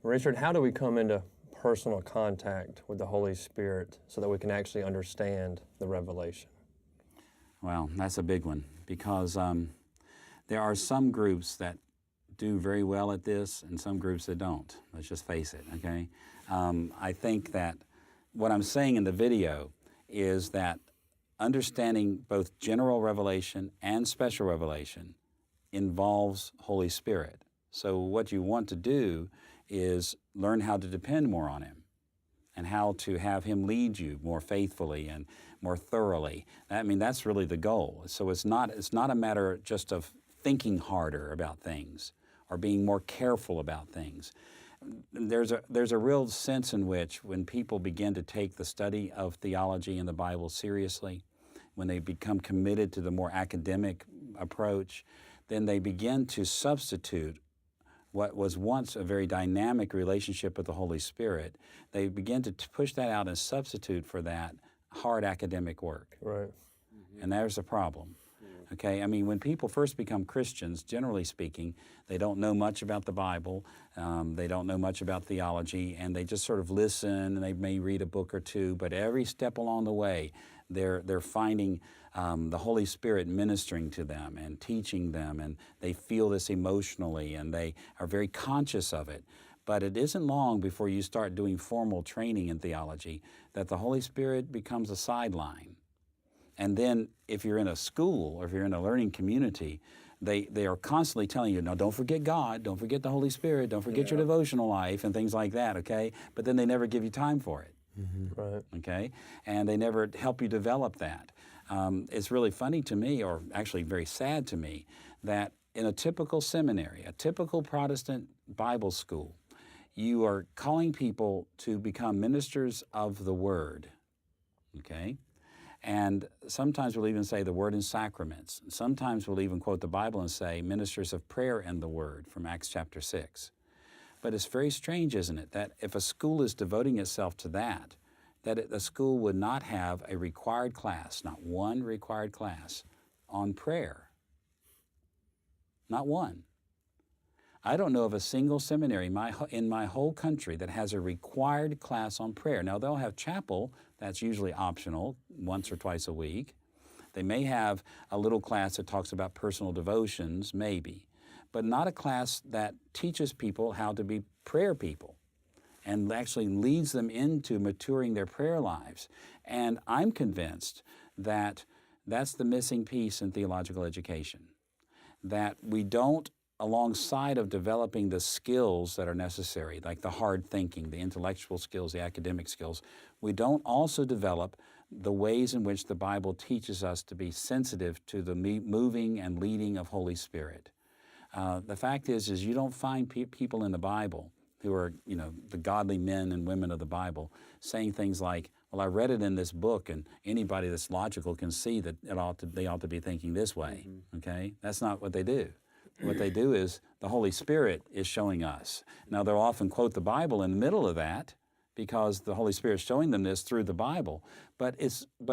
Richard, how do we come into personal contact with the Holy Spirit so that we can actually understand the revelation? Well, that's a big one because there are some groups that do very well at this and some groups that don't. Let's just face it, okay? I think that what I'm saying in the video is that understanding both general revelation and special revelation involves Holy Spirit. So what you want to do is learn how to depend more on Him and how to have Him lead you more faithfully and more thoroughly. I mean, that's really the goal. So it's not a matter just of thinking harder about things or being more careful about things. There's a real sense in which when people begin to take the study of theology and the Bible seriously, when they become committed to the more academic approach, then they begin to substitute what was once a very dynamic relationship with the Holy Spirit. They begin to push that out and substitute for that hard academic work. Right. And there's a problem. Okay, I mean, when people first become Christians, generally speaking, they don't know much about the Bible, they don't know much about theology, and they just sort of listen, and they may read a book or two, but every step along the way, they're finding the Holy Spirit ministering to them and teaching them, and they feel this emotionally, and they are very conscious of it. But it isn't long before you start doing formal training in theology that the Holy Spirit becomes a sideline. And then if you're in a school or if you're in a learning community, they are constantly telling you, no, don't forget God, don't forget the Holy Spirit, don't forget your devotional life and things like that, okay? But then they never give you time for it, Right. okay? And they never help you develop that. It's really funny to me, or actually very sad to me, that in a typical seminary, a typical Protestant Bible school, you are calling people to become ministers of the Word, okay? And sometimes we'll even say the Word and sacraments. Sometimes we'll even quote the Bible and say ministers of prayer and the Word from Acts chapter 6. But it's very strange, isn't it, that if a school is devoting itself to that the school would not have a required class, not one required class, on prayer. Not one. I don't know of a single seminary in my whole country that has a required class on prayer. Now, they'll have chapel. That's usually optional, once or twice a week. They may have a little class that talks about personal devotions, maybe, but not a class that teaches people how to be prayer people and actually leads them into maturing their prayer lives. And I'm convinced that that's the missing piece in theological education, that we don't, alongside of developing the skills that are necessary, like the hard thinking, the intellectual skills, the academic skills, we don't also develop the ways in which the Bible teaches us to be sensitive to the moving and leading of Holy Spirit. The fact is you don't find people in the Bible who are, the godly men and women of the Bible saying things like, well, I read it in this book, and anybody that's logical can see that they ought to be thinking this way, okay? That's not what they do. What they do is the Holy Spirit is showing us. Now, they'll often quote the Bible in the middle of that because the Holy Spirit is showing them this through the Bible. But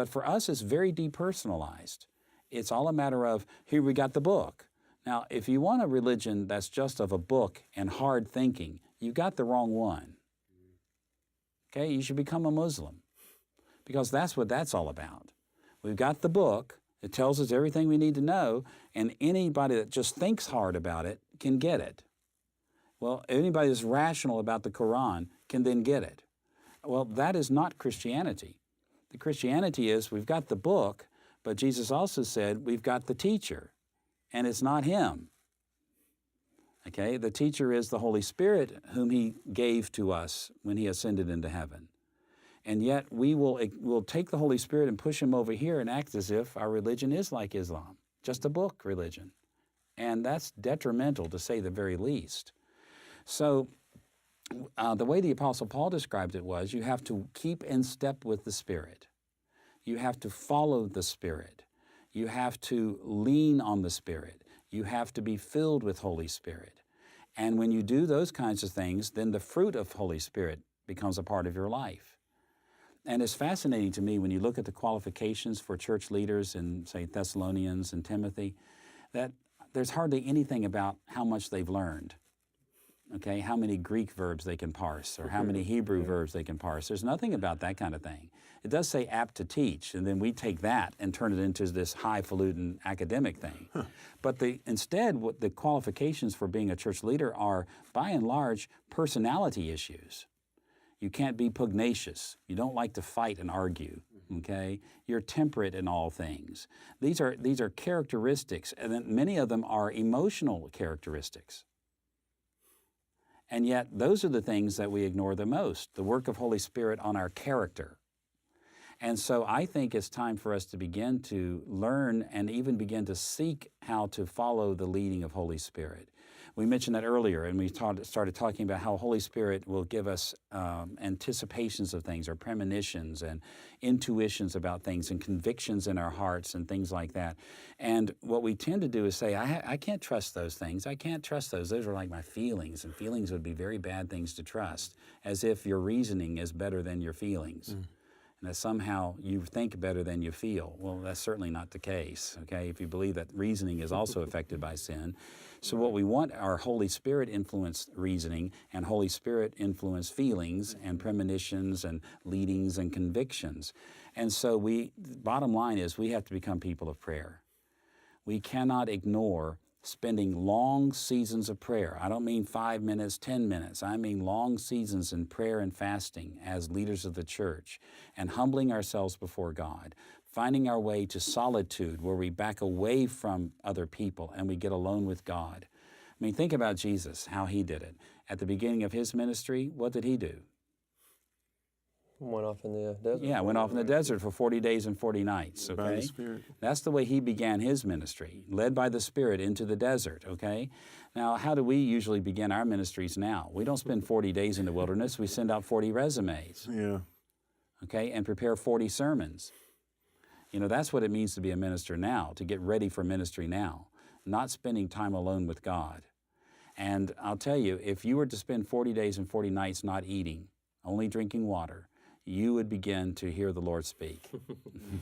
for us, it's very depersonalized. It's all a matter of, here we got the book. Now, if you want a religion that's just of a book and hard thinking, you got the wrong one. Okay, you should become a Muslim because that's what that's all about. We've got the book. It tells us everything we need to know, and anybody that just thinks hard about it can get it. Well, anybody that's rational about the Quran can then get it. Well, that is not Christianity. The Christianity is we've got the book, but Jesus also said we've got the teacher, and it's not Him. Okay, the teacher is the Holy Spirit whom He gave to us when He ascended into heaven. And yet we'll take the Holy Spirit and push Him over here and act as if our religion is like Islam, just a book religion. And that's detrimental, to say the very least. So the way the Apostle Paul described it was you have to keep in step with the Spirit. You have to follow the Spirit. You have to lean on the Spirit. You have to be filled with Holy Spirit. And when you do those kinds of things, then the fruit of Holy Spirit becomes a part of your life. And it's fascinating to me when you look at the qualifications for church leaders in, say, Thessalonians and Timothy, that there's hardly anything about how much they've learned. okay, how many Greek verbs they can parse or how many Hebrew verbs they can parse. There's nothing about that kind of thing. It does say apt to teach, and then we take that and turn it into this highfalutin academic thing. But instead, what the qualifications for being a church leader are, by and large, personality issues. You can't be pugnacious. You don't like to fight and argue, okay? You're temperate in all things. These are characteristics, and then many of them are emotional characteristics. And yet, those are the things that we ignore the most, the work of Holy Spirit on our character. And so I think it's time for us to begin to learn and even begin to seek how to follow the leading of Holy Spirit. We mentioned that earlier, and we started talking about how Holy Spirit will give us anticipations of things, or premonitions and intuitions about things, and convictions in our hearts and things like that. And what we tend to do is say, I can't trust those things. I can't trust those. Those are like my feelings, and feelings would be very bad things to trust, as if your reasoning is better than your feelings. And that somehow you think better than you feel. Well, that's certainly not the case, okay, if you believe that reasoning is also affected by sin. So what we want are Holy Spirit-influenced reasoning and Holy Spirit-influenced feelings and premonitions and leadings and convictions. And so bottom line is, we have to become people of prayer. We cannot ignore spending long seasons of prayer. I don't mean 5 minutes, 10 minutes. I mean long seasons in prayer and fasting as leaders of the church, and humbling ourselves before God, finding our way to solitude where we back away from other people and we get alone with God. I mean, think about Jesus, how he did it. At the beginning of his ministry, what did he do? Went off in the desert. Yeah, went off in the desert for 40 days and 40 nights, okay? By the Spirit. That's the way he began his ministry, led by the Spirit into the desert, okay? Now, how do we usually begin our ministries now? We don't spend 40 days in the wilderness. We send out 40 resumes, Yeah. okay, and prepare 40 sermons. You know, that's what it means to be a minister now, to get ready for ministry now, not spending time alone with God. And I'll tell you, if you were to spend 40 days and 40 nights not eating, only drinking water, you would begin to hear the Lord speak.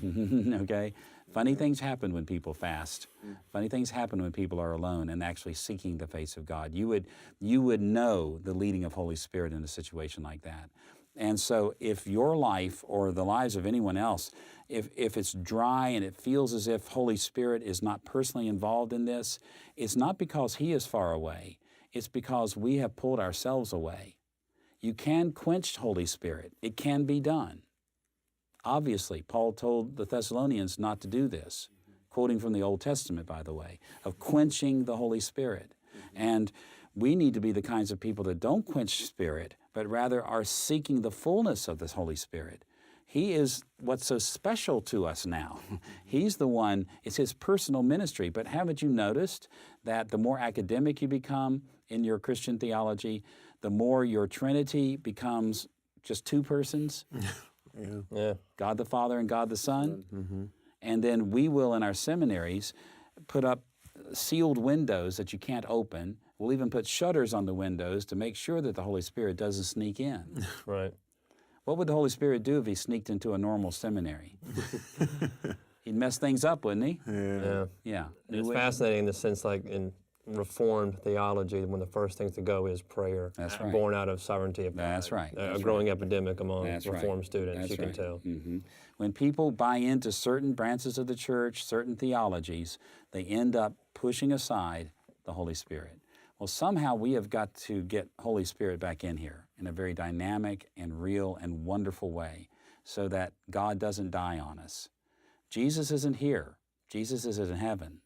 Okay? Funny things happen when people fast. Funny things happen when people are alone and actually seeking the face of God. You would know the leading of Holy Spirit in a situation like that. And so if your life or the lives of anyone else, if it's dry and it feels as if Holy Spirit is not personally involved in this, it's not because He is far away. It's because we have pulled ourselves away. You can quench Holy Spirit. It can be done. Obviously, Paul told the Thessalonians not to do this, quoting from the Old Testament, by the way, of quenching the Holy Spirit. And we need to be the kinds of people that don't quench Spirit, but rather are seeking the fullness of this Holy Spirit. He is what's so special to us now. He's the one, it's His personal ministry. But haven't you noticed that the more academic you become in your Christian theology, the more your Trinity becomes just two persons? Yeah. God the Father and God the Son. And then we will, in our seminaries, put up sealed windows that you can't open. We'll even put shutters on the windows to make sure that the Holy Spirit doesn't sneak in. Right. What would the Holy Spirit do if He sneaked into a normal seminary? He'd mess things up, wouldn't He? Yeah. Yeah. It's fascinating in the sense, like in Reformed theology, when the first thing to go is prayer. That's right. Born out of sovereignty of God. That's right. A That's growing epidemic among That's Reformed right. students, That's you can right. tell. When people buy into certain branches of the church, certain theologies, they end up pushing aside the Holy Spirit. Well, somehow we have got to get Holy Spirit back in here in a very dynamic and real and wonderful way so that God doesn't die on us. Jesus isn't here. Jesus is in heaven.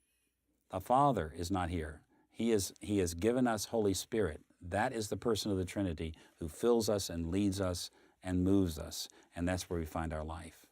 The Father is not here. He has given us Holy Spirit. That is the person of the Trinity who fills us and leads us and moves us, and that's where we find our life.